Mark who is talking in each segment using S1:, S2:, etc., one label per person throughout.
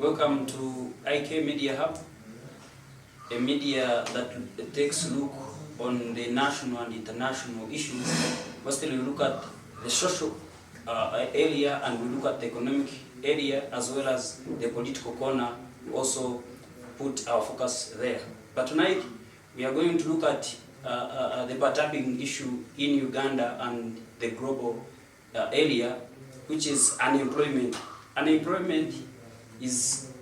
S1: Welcome to IK Media Hub, a media that takes a look on the national and international issues. Mostly we look at the social area, and we look at the economic area as well as the political corner. We also put our focus there. But tonight we are going to look at the perturbing issue in Uganda and the global area, which is unemployment. Unemployment is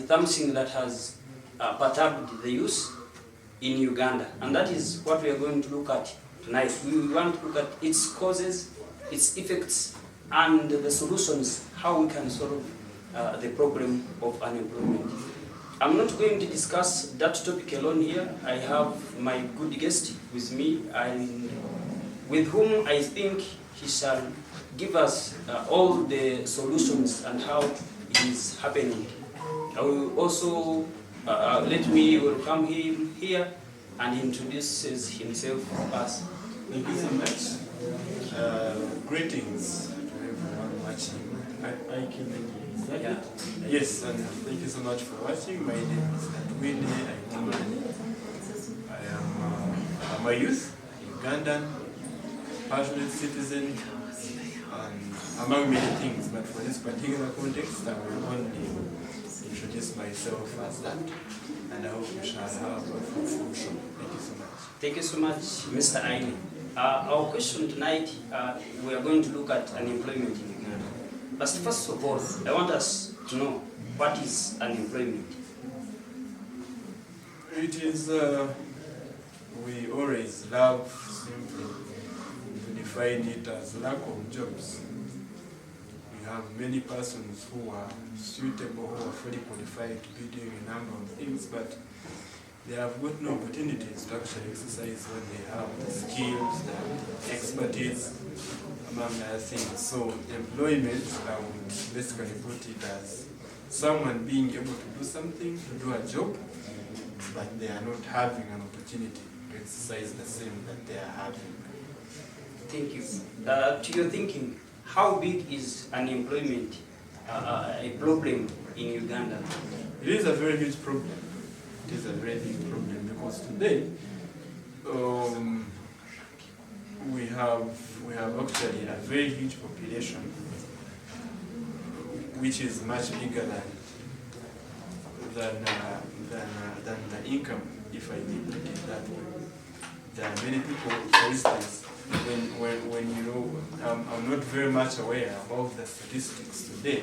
S1: something that has perturbed the youth in Uganda, and that is what we are going to look at tonight. We want to look at its causes, its effects, and the solutions, how we can solve the problem of unemployment. I'm not going to discuss that topic alone here. I have my good guest with me, and with whom I think he shall give us all the solutions and how it is happening. I will also let me welcome him here and introduces himself as.
S2: Thank you so much. Greetings to everyone watching. I can
S1: Yeah.
S2: Yes, and thank you so much for watching. My name is Atwini Aitumani. I'm a youth, Ugandan, passionate citizen, and among many things. But for this particular context, I will only introduce myself as that, and I hope we shall have a fruitful show. Thank you so much.
S1: Thank you so much, Mr. Aini. Our question tonight, we are going to look at unemployment in Uganda. But first of all, I want us to know, what is unemployment?
S2: It is, we always love simply to define it as lack of jobs. We have many persons who are suitable, who are fully qualified to be doing a number of things, but they have got no opportunities to actually exercise what they have, the skills, the expertise, among other things. So employment, I would basically put it as someone being able to do something, to do a job, but they are not having an opportunity to exercise the same that they are having.
S1: Thank you. To your thinking, how big is unemployment a problem in Uganda?
S2: It is a very huge problem. It is a very big problem because today we have actually a very huge population which is much bigger than the income, if I may put it that way. There are many people, for instance, when you know, I'm not very much aware about the statistics today,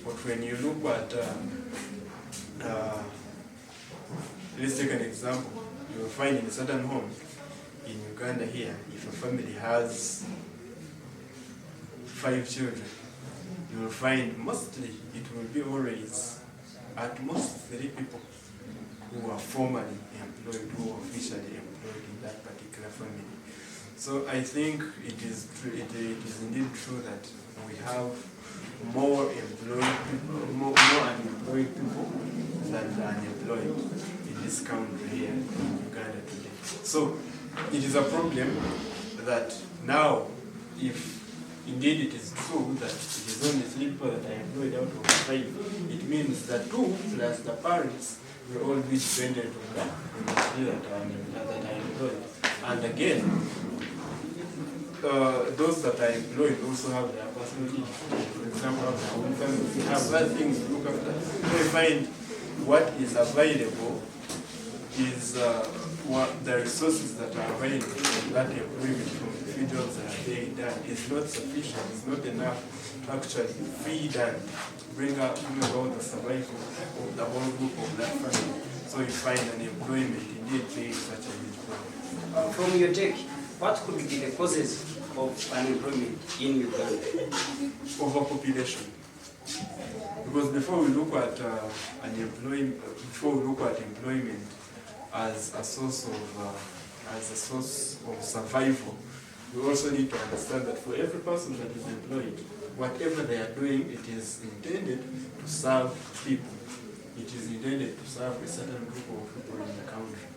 S2: but when you look at, let's take an example, you will find in a certain home in Uganda here, if a family has 5 children, you will find mostly it will be always at most 3 people who are formally employed, who are officially employed in that particular family. So I think it is true, it is indeed true that we have more employed people, more unemployed people than unemployed in this country here in Uganda today. So it is a problem that now, if indeed it is true that it is only 3 people that are employed out of 5, it means that 2 plus the parents will all be dependent on the 3 that are employed. And again, those that are employed also have their personal needs. For example, have their own families, they have other things to look after. So we find what is available is what the resources that are available from that employment, from the few jobs that are being done, is not sufficient, it's not enough to actually feed and bring about the survival of the whole group of that family. So you find unemployment indeed being such a huge problem.
S1: From your take, what could be the causes of unemployment in Uganda?
S2: Overpopulation. Because before we look at employment as a source of survival, we also need to understand that for every person that is employed, whatever they are doing, it is intended to serve people. It is intended to serve a certain group of people in the country.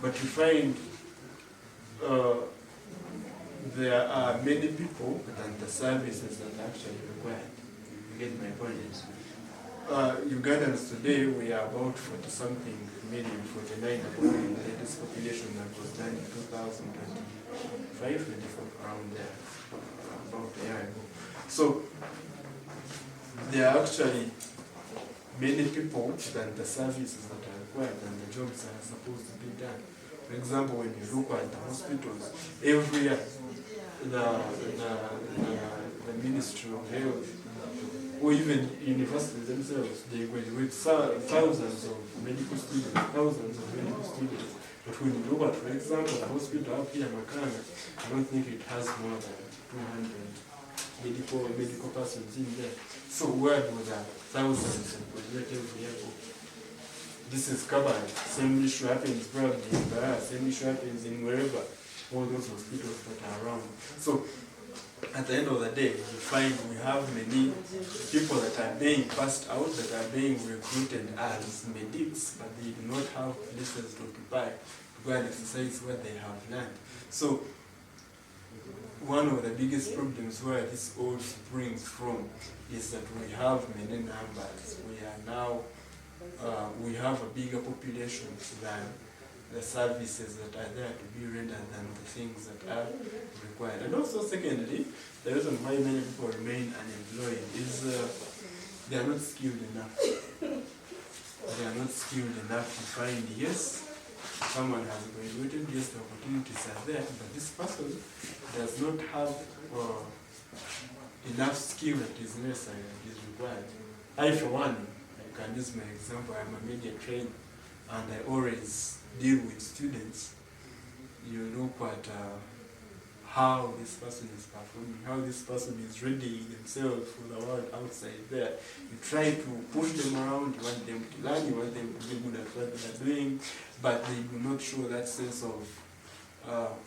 S2: But you find there are many people than the services that are actually required. You get my point? Ugandans today, we are about 40-something million, 49 million, the latest population that was done in 2025, 24, around there, about a year ago. So there are actually many people than the services that are required and the jobs that are supposed to be done. For example, when you look at the hospitals, every year the Ministry of Health or even universities themselves, they graduate thousands of medical students, But when you look at, for example, the hospital up here in Makanga, I don't think it has more than 200 medical persons in there. So where do the thousands and graduate every year go? This is covered. Same issue happens probably in Bara, same issue happens in wherever, all those hospitals that are around. So at the end of the day, you find we have many people that are being passed out, that are being recruited as medics, but they do not have places to occupy to go and exercise what they have learned. So one of the biggest problems where this all springs from is that we have many numbers. We are now, we have a bigger population than the services that are there to be rendered than the things that are required. And also secondly, the reason why many people remain unemployed is they are not skilled enough. They are not skilled enough to find, yes, someone has graduated, yes, the opportunities are there, but this person does not have enough skill that is necessary, that is required. I, for one, I can use my example, I'm a media trainer, and I always deal with students. You look at how this person is performing, how this person is readying themselves for the world outside there. You try to push them around, you want them to learn, you want them to be good at what they are doing, but they do not show that sense of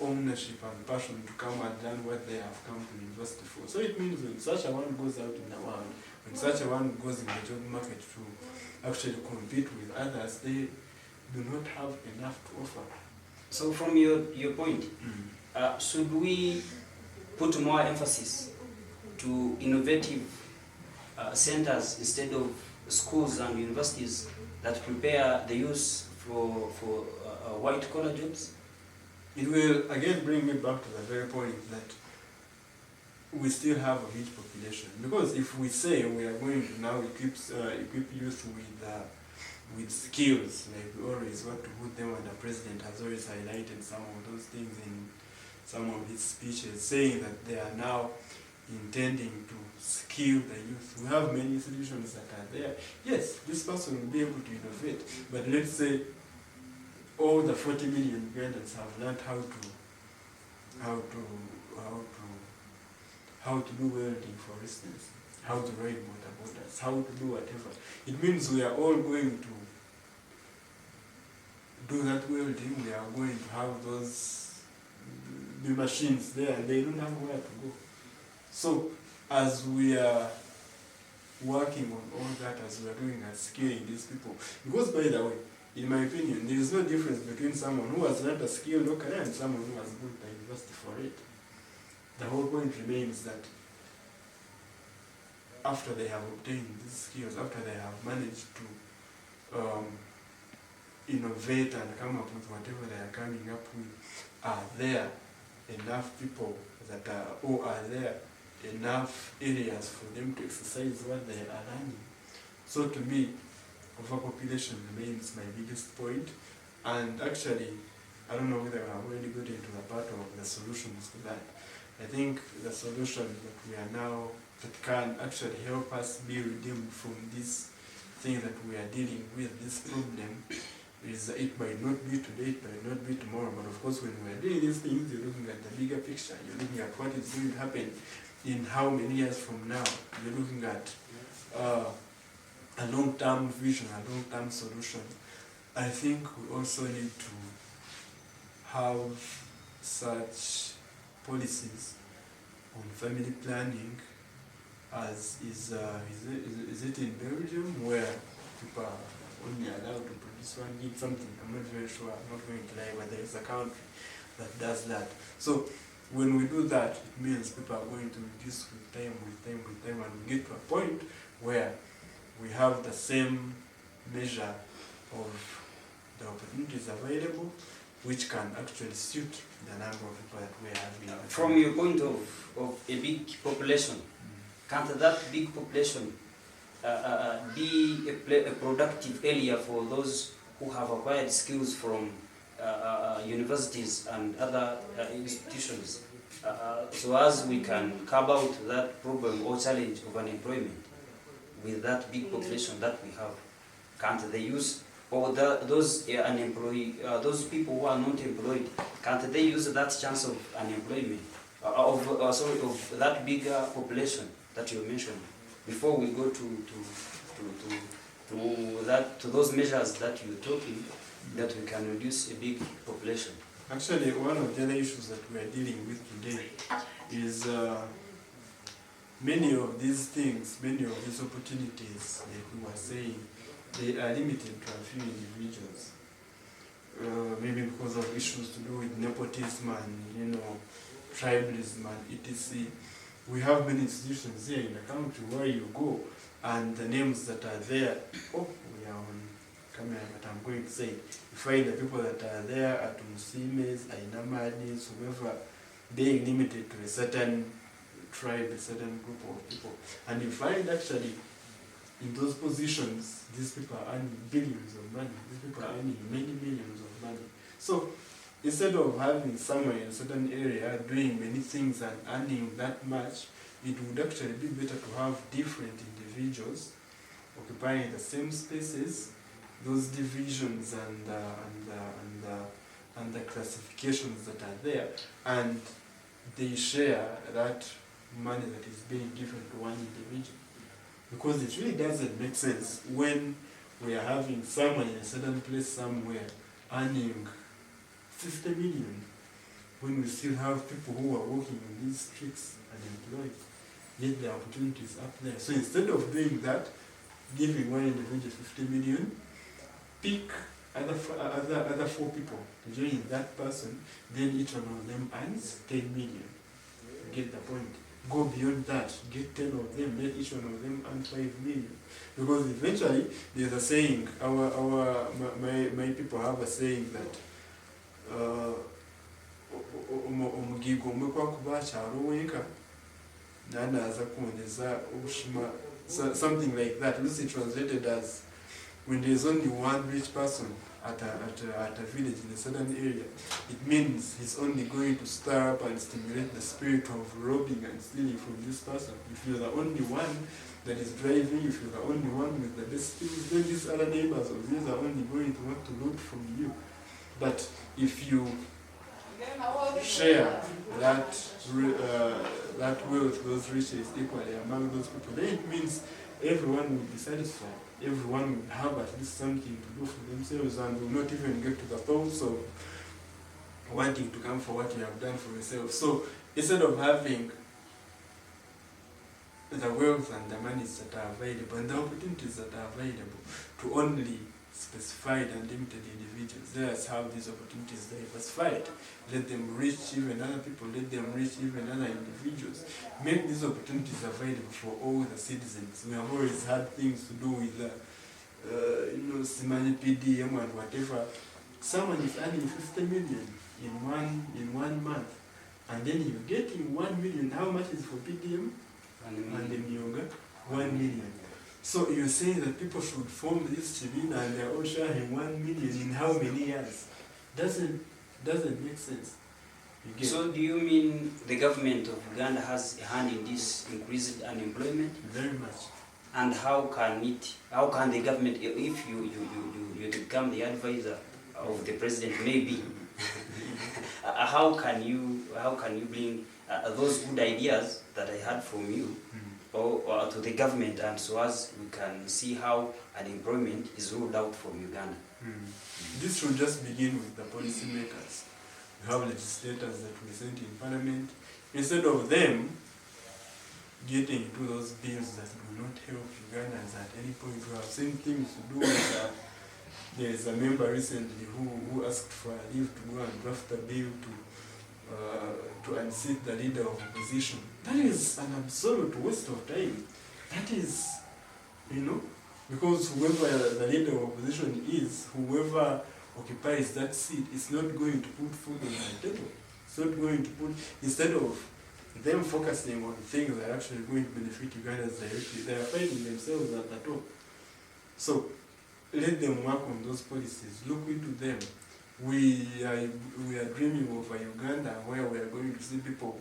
S2: ownership and passion to come and learn what they have come to university for. So it means when such a one goes out in the world, when such a one goes in the job market to actually compete with others, they do not have enough to offer.
S1: So from your point, should we put more emphasis to innovative centers instead of schools and universities that prepare the youth for white-collar jobs?
S2: It will again bring me back to the very point that we still have a huge population. Because if we say we are going to now equip youth with skills, like we always want to put them, and the president has always highlighted some of those things in some of his speeches, saying that they are now intending to skill the youth. We have many solutions that are there. Yes, this person will be able to innovate, but let's say all the 40 million Ugandans have learned how to do welding, for instance, how to ride motorboaters, how to do whatever. It means we are all going to do that welding. We are going to have those the machines there, and they don't have where to go. So as we are working on all that, as we are doing at skilling these people, because by the way, in my opinion, there is no difference between someone who has learned a skill locally and someone who has gone to university for it. The whole point remains that after they have obtained these skills, after they have managed to innovate and come up with whatever they are coming up with, are there enough people that are, or are there enough areas for them to exercise what they are learning? So to me, overpopulation remains my biggest point, and actually, I don't know whether I have already got into the part of the solutions to that. I think the solution that we are now, that can actually help us be redeemed from this thing that we are dealing with, this problem, is that it might not be today, it might not be tomorrow, but of course when we are doing these things, you're looking at the bigger picture, you're looking at what is going to happen in how many years from now, you're looking at a long-term vision, a long-term solution. I think we also need to have such policies on family planning as is it in Belgium, where people are only allowed to produce one kid, something, I'm not very sure, I'm not going to lie, but there is a country that does that. So when we do that, it means people are going to reduce with time, and we get to a point where we have the same measure of the opportunities available, which can actually suit the number of people that we have.
S1: From your point of a big population, can't that big population be a productive area for those who have acquired skills from universities and other institutions, so as we can curb out that problem or challenge of unemployment with that big population that we have? Can't they use, or those unemployed, those people who are not employed, can't they use that chance of unemployment, of that bigger population that you mentioned, before we go to those measures that you're talking, that we can reduce a big population?
S2: Actually, one of the other issues that we are dealing with today is many of these things, many of these opportunities, like we were saying, they are limited to a few individuals. Maybe because of issues to do with nepotism and, tribalism and etc. We have many institutions here in the country where you go and the names that are there, we are on camera, but I'm going to say, you find the people that are there at Musimes, Ainamanis, whoever, being limited to a certain tribe, a certain group of people. And you find actually in those positions, these people are earning billions of money. These people are earning many millions of money. So instead of having someone in a certain area doing many things and earning that much, it would actually be better to have different individuals occupying the same spaces, those divisions and the classifications that are there, and they share that money that is being given to one individual. Because it really doesn't make sense when we are having someone in a certain place somewhere earning 50 million, when we still have people who are working in these streets unemployed, yet the opportunity is up there. So instead of doing that, giving one individual 50 million, pick other 4 people to join that person, then each one of them earns 10 million. You get the point? Go beyond that, get 10 of them, let each one of them earn 5 million. Because eventually, there's a saying, my people have a saying that omugigo omwe kwakuba kyalo wenka nanaza kuoneza obushima, something like that, which is translated as, when there's only one rich person at a village in a certain area, it means he's only going to stir up and stimulate the spirit of robbing and stealing from this person. If you're the only one that is driving, if you're the only one with the best skills, then these other neighbors of yours are only going to want to loot from you. But if you share that wealth, those riches equally among those people, then it means everyone will be satisfied. Everyone will have at least something to do for themselves and will not even get to the thoughts of wanting to come for what you have done for yourself. So instead of having the wealth and the monies that are available and the opportunities that are available to only specified and limited individuals, let's have these opportunities diversified. Let them reach even other people, let them reach even other individuals. Make these opportunities available for all the citizens. We have always had things to do with Simani PDM and whatever. Someone is earning 50 million in one month, and then you're getting 1 million. How much is for PDM? And then you get 1 million. So you're saying that people should form this Chibina and they're all sharing 1 million in how many years? Doesn't make sense.
S1: So do you mean the government of Uganda has a hand in this increased unemployment?
S2: Very much.
S1: And how can the government, if you become the advisor of the president, maybe, how can you bring those good ideas that I had from you or to the government, and so as we can see how unemployment is ruled out from Uganda?
S2: This should just begin with the policy makers. We have legislators that we sent in parliament. Instead of them getting into those bills that will not help Ugandans at any point, we have seen things to do with there is a member recently who asked for a leave to go and draft a bill to unseat the leader of opposition. That is an absolute waste of time. That is, Because whoever the leader of opposition is, whoever occupies that seat is not going to put food on the table. It's not going to put, instead of them focusing on things that are actually going to benefit Ugandans directly, they are finding themselves at the top. So let them work on those policies. Look into them. We are dreaming of a Uganda where we are going to see people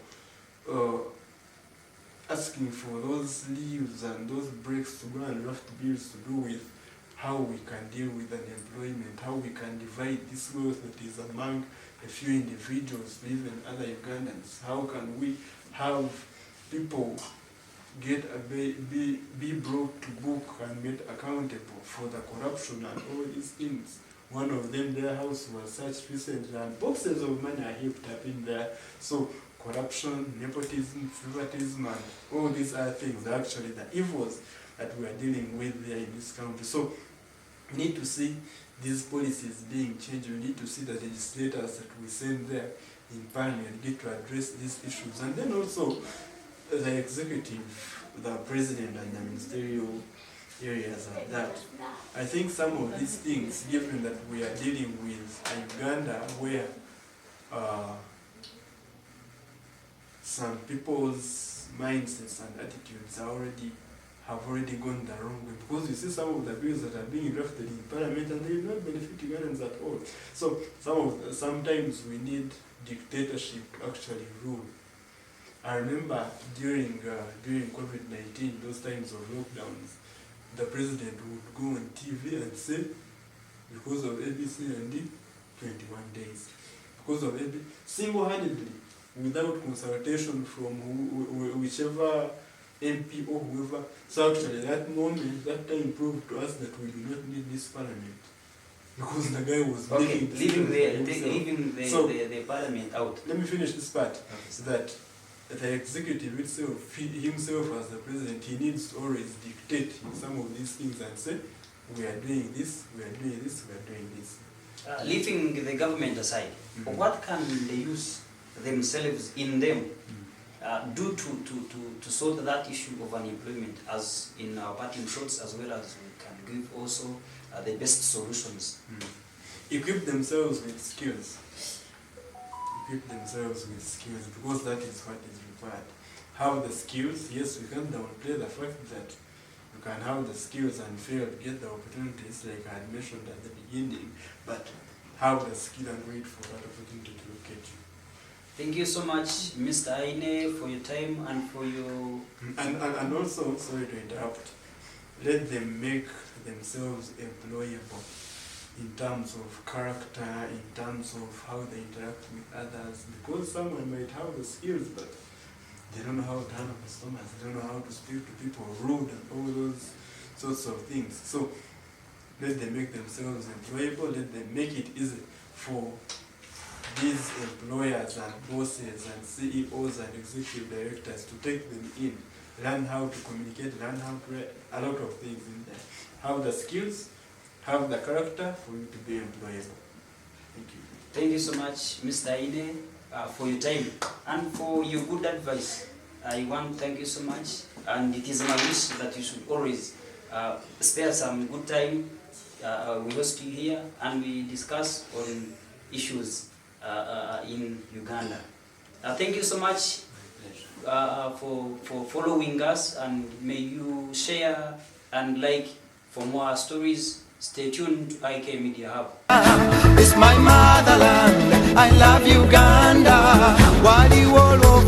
S2: asking for those leaves and those breaks to go and draft bills to do with how we can deal with unemployment, how we can divide this wealth that is among a few individuals to even other Ugandans. How can we have people get be brought to book and made accountable for the corruption and all these things. One of them, their house was searched recently and boxes of money are heaped up in there. So corruption, nepotism, favoritism, and all these other things are actually the evils that we are dealing with there in this country. So we need to see these policies being changed. We need to see the legislators that we send there in parliament get to address these issues. And then also the executive, the president and the ministerial areas like that. I think some of these things, given that we are dealing with a Uganda where some people's mindsets and attitudes have already gone the wrong way, because you see some of the bills that are being drafted in parliament and they will not benefit Ugandans at all. So sometimes we need dictatorship to actually rule. I remember during COVID-19, those times of lockdowns, the president would go on TV and say, because of ABC and D, 21 days. Because of ABC, single-handedly, without consultation from whichever MP or whoever. So actually that moment, that time proved to us that we do not need this parliament. Because the guy was
S1: leaving the parliament out.
S2: Let me finish this part. Okay. So that the executive itself, himself as the president, he needs to always dictate some of these things and say, we are doing this, we are doing this, we are doing this.
S1: Leaving the government aside, what can they use themselves in them do to solve that issue of unemployment, as in our parting shots, as well as we can give also the best solutions?
S2: Equip themselves with skills. Equip themselves with skills, because that is what is required. Have the skills. Yes, we can't downplay the fact that you can have the skills and fail to get the opportunities, like I had mentioned at the beginning, but have the skill and wait for that opportunity to locate you.
S1: Thank you so much, Mr. Aine, for your time and for your...
S2: And also, sorry to interrupt, let them make themselves employable in terms of character, in terms of how they interact with others, because someone might have the skills, but they don't know how to handle customers, they don't know how to speak to people, rude and all those sorts of things. So let them make themselves employable, let them make it easy for these employers and bosses and CEOs and executive directors to take them in, learn how to communicate, learn how to write, a lot of things in there. Have the skills, have the character for you to be employable. Thank you.
S1: Thank you so much, Mr. Aine, for your time and for your good advice. I want to thank you so much, and it is my wish that you should always spare some good time. We host you here and we discuss on issues in Uganda. Thank you so much for following us, and may you share and like for more stories. Stay tuned to IK Media Hub.
S3: It's my motherland. I love Uganda. Wali wolo